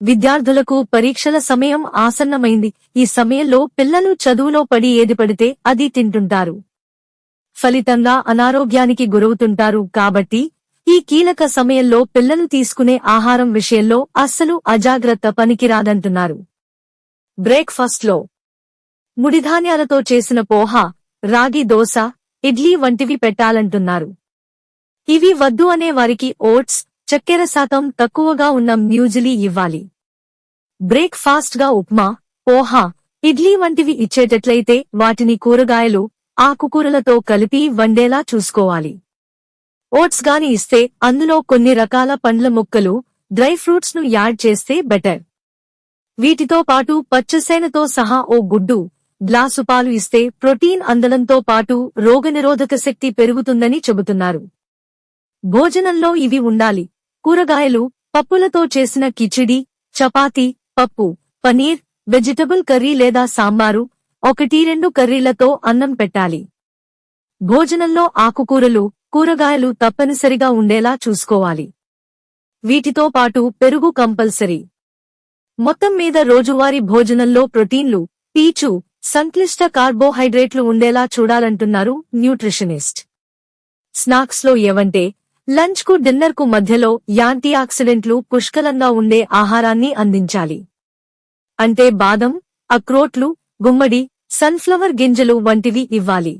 విద్యార్థులకు పరీక్షల సమయం ఆసన్నమైంది. ఈ సమయంలో పిల్లలు చదువులో పడి ఏది పడితే అది తింటుంటారు. ఫలితంగా అనారోగ్యానికి గురవుతుంటారు. కాబట్టి ఈ కీలక సమయంలో పిల్లలు తీసుకునే ఆహారం విషయంలో అస్సలు అజాగ్రత్త పనికిరాదంటున్నారు. బ్రేక్ఫాస్ట్లో ముడిధాన్యాలతో చేసిన పోహా, రాగి దోశ, ఇడ్లీ వంటివి పెట్టాలంటున్నారు. ఇవి వద్దు అనే వారికి ఓట్స్, చక్కెర శాతం తక్కువగా ఉన్న మ్యూజిలీ ఇవ్వాలి. బ్రేక్ఫాస్ట్ గా ఉప్మా, పోహా, ఇడ్లీ వంటివి ఇచ్చేటట్లయితే వాటిని కూరగాయలు, ఆకుకూరలతో కలిపి వండేలా చూసుకోవాలి. ఓట్స్ గాని ఇస్తే అందులో కొన్ని రకాల పండ్ల ముక్కలు, డ్రై ఫ్రూట్స్ ను యాడ్ చేస్తే బెటర్. వీటితో పాటు పచ్చసేనతో సహా ఓ గుడ్డు, గ్లాసు పాలు ఇస్తే ప్రోటీన్ అందడంతో పాటు రోగనిరోధక శక్తి పెరుగుతుందని చెబుతున్నారు. భోజనంలో ఇవి ఉండాలి. కూరగాయలు, పప్పులతో చేసిన కిచిడి, చపాతీ, పప్పు, పనీర్, వెజిటబుల్ కర్రీ లేదా సాంబారు, 1-2 కర్రీలతో అన్నం పెట్టాలి. భోజనంలో ఆకుకూరలు, కూరగాయలు తప్పనిసరిగా ఉండేలా చూసుకోవాలి. వీటితో పాటు పెరుగు కంపల్సరీ. మొత్తం మీద రోజువారీ భోజనంలో ప్రోటీన్లు, పీచు, సంక్లిష్ట కార్బోహైడ్రేట్లు ఉండేలా చూడాలంటున్నారు న్యూట్రిషనిస్ట్. స్నాక్స్ లో ఏవంటే లంచ్ కు డిన్నర్ కు మధ్యలో యాంటీ ఆక్సిడెంట్లు పుష్కలంగా ఉండే ఆహారాన్ని అందించాలి. అంటే బాదం, అక్రోట్లు, గుమ్మడి, సన్ఫ్లవర్ గింజలు వంటివి ఇవ్వాలి.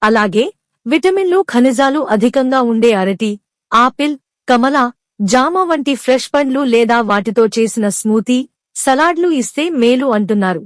అలాగే విటమిన్లు, ఖనిజాలు అధికంగా ఉండే అరటి, ఆపిల్, కమల, జామ వంటి ఫ్రెష్ పండ్లు లేదా వాటితో చేసిన స్మూతీ, సలాడ్లు ఇస్తే మేలు అంటున్నారు.